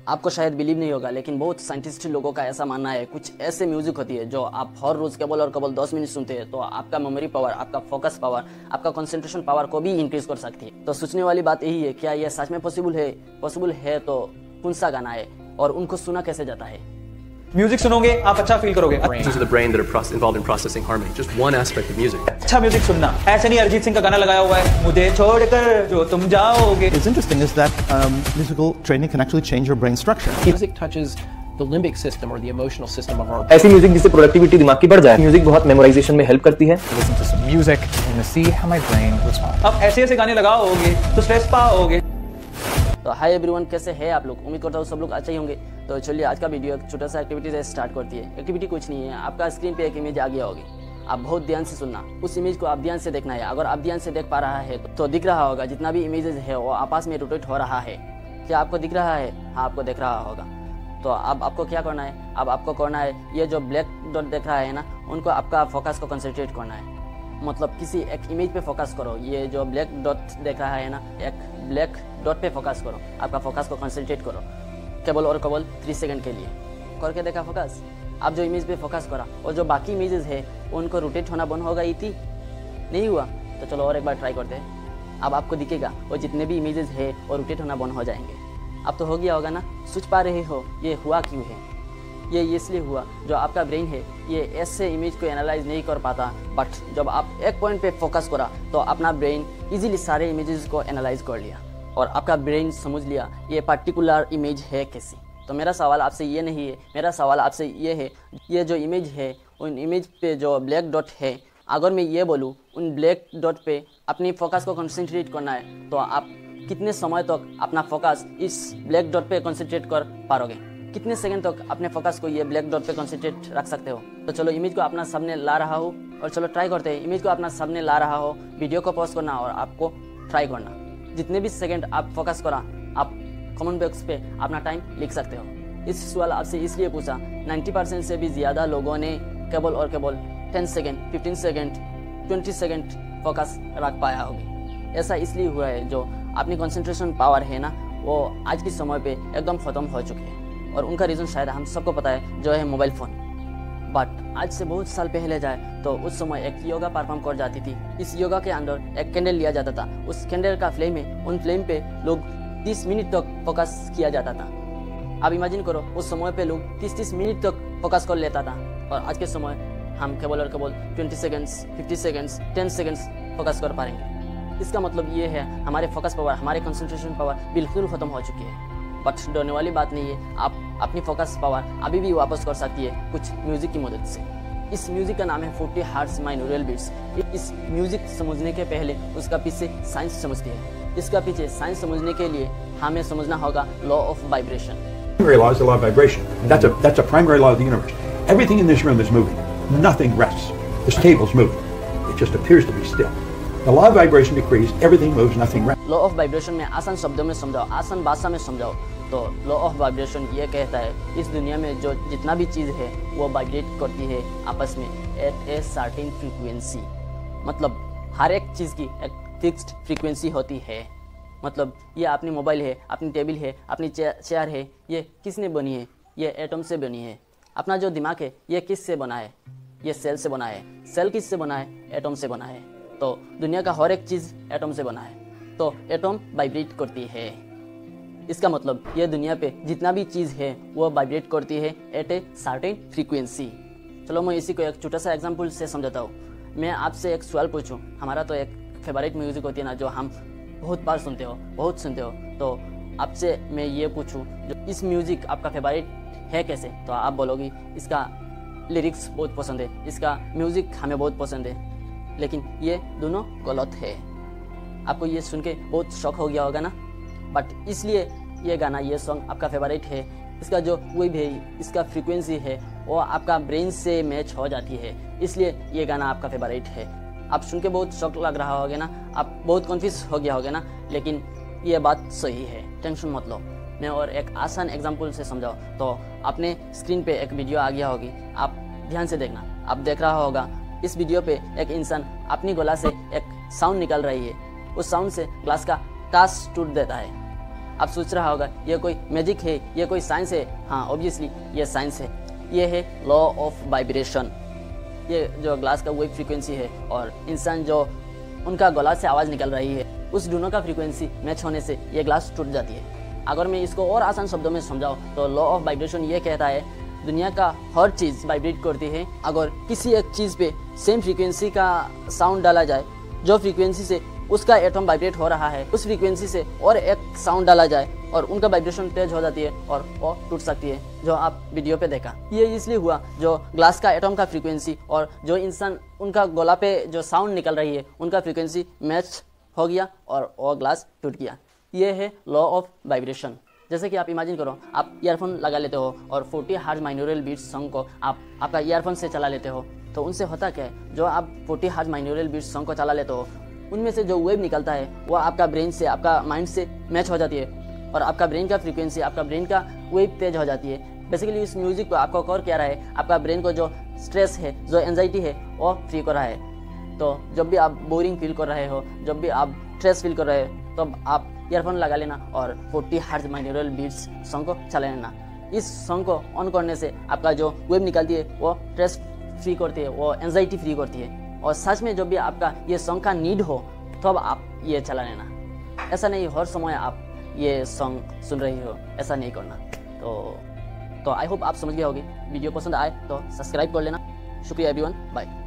आपको शायद बिलीव नहीं होगा, लेकिन बहुत साइंटिस्ट लोगों का ऐसा मानना है, कुछ ऐसे म्यूजिक होती है जो आप हर रोज केवल और केवल 10 मिनट सुनते हैं तो आपका मेमोरी पावर, आपका फोकस पावर, आपका कंसंट्रेशन पावर को भी इंक्रीज कर सकती है। तो सोचने वाली बात यही है, क्या यह सच में पॉसिबल है तो कौन सा गाना है और उनको सुना कैसे जाता है। म्यूजिक सुनोगे आप अच्छा फील करोगे। Regions of the brain that are involved in processing harmony. Just one aspect of music. अच्छा म्यूजिक सुनना, ऐसे नहीं अरिजीत सिंह का गाना लगाया हुआ है, मुझे छोड़कर जो तुम जाओगे। What's interesting is that musical training can actually change your brain structure. Music touches the limbic system or the emotional system of our ऐसी म्यूजिक जिससे प्रोडक्टिविटी दिमाग की बढ़ जाए। म्यूजिक बहुत मेमोराइजेशन में हेल्प करती है। Listen to some music and to see how my brain responds. अब ऐसे ऐसे गाने लगाओगे तो स्ट्रेस पाओगे। तो हाय एवरीवन, कैसे हैं आप लोग? उम्मीद करता हूँ सब लोग अच्छा ही होंगे। तो चलिए आज का वीडियो एक छोटा सा एक्टिविटी से स्टार्ट करती है। एक्टिविटी कुछ नहीं है, आपका स्क्रीन पे एक इमेज आ गया होगी, आप बहुत ध्यान से सुनना, उस इमेज को आप ध्यान से देखना है। अगर आप ध्यान से देख पा रहा है तो दिख रहा होगा जितना भी इमेजेस है वो आपस में रोटेट हो रहा है। क्या आपको दिख रहा है? हाँ, आपको दिख रहा होगा। तो अब आपको क्या करना है? अब आपको करना है, ये जो ब्लैक डॉट दिख रहा है ना, उनको आपका फोकस को कंसंट्रेट करना है। मतलब किसी एक इमेज पे फोकस करो। ये जो ब्लैक डॉट देख रहा है ना, एक ब्लैक डॉट पे फोकस करो, आपका फोकस को कंसंट्रेट करो केवल और केवल 3 सेकंड के लिए। करके देखा फोकस? आप जो इमेज पे फोकस करा और जो बाकी इमेजेस है उनको रोटेट होना बंद हो गई थी, नहीं हुआ? तो चलो और एक बार ट्राई करते हैं। अब आपको दिखेगा वो जितने भी इमेजेस है वो रोटेट होना बंद हो जाएंगे। अब तो हो गया होगा ना? सोच पा रहे हो ये हुआ क्यों है? ये इसलिए हुआ, जो आपका ब्रेन है ये ऐसे इमेज को एनालाइज नहीं कर पाता, बट जब आप एक पॉइंट पे फोकस करा तो अपना ब्रेन इजीली सारे इमेजेस को एनालाइज कर लिया और आपका ब्रेन समझ लिया ये पर्टिकुलर इमेज है कैसी। तो मेरा सवाल आपसे ये नहीं है, मेरा सवाल आपसे ये है, ये जो इमेज है उन इमेज पे जो ब्लैक डॉट है, अगर मैं ये बोलूँ उन ब्लैक डॉट पे अपनी फोकस को कंसंट्रेट करना है तो आप कितने समय तक अपना फोकस इस ब्लैक डॉट पे कंसंट्रेट कर पाओगे? कितने सेकंड तक अपने फोकस को ये ब्लैक डॉट पे कंसंट्रेट रख सकते हो? तो चलो इमेज को अपना सामने ला रहा हो और चलो ट्राई करते हैं। इमेज को अपना सामने ला रहा हो, वीडियो को पॉज करना और आपको ट्राई करना। जितने भी सेकंड आप फोकस करा, आप कमेंट बॉक्स पे अपना टाइम लिख सकते हो। इस सवाल आपसे इसलिए पूछा, 90% से भी ज़्यादा लोगों ने केवल और केवल 10 सेकंड, 15 सेकंड, 20 सेकंड फोकस रख पाया होगी। ऐसा इसलिए हुआ है जो अपनी कंसंट्रेशन पावर है ना, वो आज के समय पे एकदम ख़त्म हो चुकी है और उनका रीज़न शायद हम सबको पता है, जो है मोबाइल फ़ोन। बट आज से बहुत साल पहले जाए तो उस समय एक योगा परफॉर्म कर जाती थी। इस योगा के अंदर एक कैंडल लिया जाता था, उस कैंडल का फ्लेम है, उन फ्लेम पे लोग 30 मिनट तक फोकस किया जाता था। अब इमेजिन करो उस समय पे लोग 30 मिनट तक फोकस कर लेता था और आज के समय हम केवल और केवल 20 सेकंड्स, 50 सेकंड्स, 10 सेकंड्स फोकस कर पाएंगे। इसका मतलब ये है हमारे फोकस पावर, हमारे कंसंट्रेशन पावर बिल्कुल ख़त्म हो चुकी है। बट डरने वाली बात नहीं है, आप अपनी फोकस पावर अभी भी वापस कर सकती है कुछ म्यूजिक की मदद से। इस म्यूजिक का नाम है 40 हर्ट्ज बाइनॉरल बीट्स। इस म्यूजिक समझने के पहले उसका पीछे साइंस समझती है। इसका पीछे साइंस समझने के लिए हमें समझना होगा law of vibration. Primary law is the law of vibration. That's a primary law of the universe. Everything in this room is moving. Nothing rests. This table's moving. It just appears to be still. The law of vibration decrees everything moves, nothing rests. Law of vibration में आसान शब्दों में समझाओ, आसान भाषा में समझाओ तो लॉ ऑफ वाइब्रेशन ये कहता है इस दुनिया में जो जितना भी चीज़ है वो वाइब्रेट करती है आपस में एट ए सर्टेन फ्रीक्वेंसी। मतलब हर एक चीज़ की एक फिक्स्ड फ्रीक्वेंसी होती है। मतलब ये अपनी मोबाइल है, अपनी टेबल है, अपनी चेयर है, ये किसने बनी है? ये एटम से बनी है। अपना जो दिमाग है ये किस से बना है? ये सेल से बना है। सेल किस से बना है? एटम से बना है। तो दुनिया का हर एक चीज़ एटम से बना है, तो एटम वाइब्रेट करती है। इसका मतलब ये दुनिया पे जितना भी चीज़ है वो वाइब्रेट करती है एट ए सर्टेन फ्रीक्वेंसी। चलो मैं इसी को एक छोटा सा एग्जांपल से समझाता हूँ। मैं आपसे एक सवाल पूछूं, हमारा तो एक फेवरेट म्यूज़िक होती है ना, जो हम बहुत बार सुनते हो, बहुत सुनते हो, तो आपसे मैं ये पूछूं जो इस म्यूज़िक आपका फेवरेट है कैसे? तो आप बोलोगी इसका लिरिक्स बहुत पसंद है, इसका म्यूज़िक हमें बहुत पसंद है, लेकिन ये दोनों गलत है। आपको ये सुन के बहुत शौक हो गया होगा ना? बट इसलिए ये गाना, ये सॉन्ग आपका फेवरेट है, इसका जो वेव है, इसका फ्रीक्वेंसी है वो आपका ब्रेन से मैच हो जाती है, इसलिए ये गाना आपका फेवरेट है। आप सुन के बहुत शौक लग रहा होगा ना, आप बहुत कन्फ्यूज हो गया होगा ना, लेकिन ये बात सही है, टेंशन मत लो। मैं और एक आसान एग्जांपल से समझाओ तो अपने स्क्रीन पे एक वीडियो आ गया होगी, आप ध्यान से देखना। आप देख रहा होगा इस वीडियो पे एक इंसान अपनी गला से एक साउंड निकल रही है, उस साउंड से ग्लास का कांच टूट देता है। आप सोच रहा होगा ये कोई मैजिक है, ये कोई साइंस है। हाँ, ऑब्वियसली ये साइंस है। ये है लॉ ऑफ वाइब्रेशन। ये जो ग्लास का वेव फ्रीक्वेंसी है और इंसान जो उनका गला से आवाज़ निकल रही है, उस दोनों का फ्रीक्वेंसी मैच होने से ये ग्लास टूट जाती है। अगर मैं इसको और आसान शब्दों में समझाऊँ तो लॉ ऑफ वाइब्रेशन ये कहता है दुनिया का हर चीज़ वाइब्रेट करती है। अगर किसी एक चीज़ पे सेम फ्रीक्वेंसी का साउंड डाला जाए, जो फ्रीक्वेंसी से उसका एटम वाइब्रेट हो रहा है, उस फ्रीक्वेंसी से और एक साउंड डाला जाए और उनका वाइब्रेशन तेज हो जाती है और वो टूट सकती है, जो आप वीडियो पे देखा। ये इसलिए हुआ जो ग्लास का एटम का फ्रीक्वेंसी और जो इंसान उनका गला पे जो साउंड निकल रही है उनका फ्रीक्वेंसी मैच हो गया और वो ग्लास टूट गया। ये है लॉ ऑफ वाइब्रेशन। जैसे कि आप इमेजिन करो, आप ईयरफोन लगा लेते हो और 40 हर्ट्ज बाइनॉरल बीट्स सॉन्ग को आप आपका ईयरफोन से चला लेते हो, तो उनसे होता क्या है, जो आप 40 हर्ट्ज बाइनॉरल बीट्स सॉन्ग को चला लेते हो, उनमें से जो वेव निकलता है वो आपका ब्रेन से, आपका माइंड से मैच हो जाती है और आपका ब्रेन का फ्रीक्वेंसी, आपका ब्रेन का वेव तेज हो जाती है। बेसिकली इस म्यूजिक को आपको और क्या रहा है, आपका ब्रेन को जो स्ट्रेस है, जो एंजाइटी है, वो फ्री कर रहा है। तो जब भी आप बोरिंग फील कर रहे हो, जब भी आप स्ट्रेस फील कर रहे हो, तब आप ईयरफोन लगा लेना और 40 हर्ट्ज बाइनॉरल बीट्स सॉन्ग को चला लेना। इस सॉन्ग को ऑन करने से आपका जो वेव निकलती है वो स्ट्रेस फ्री करती है, वो एंजाइटी फ्री करती है। और सच में जब भी आपका ये सॉन्ग का नीड हो तब आप ये चला लेना। ऐसा नहीं हर समय आप ये सॉन्ग सुन रही हो, ऐसा नहीं करना। तो आई होप आप समझ गए होगे। वीडियो पसंद आए तो सब्सक्राइब कर लेना। शुक्रिया एवरीवन, बाय।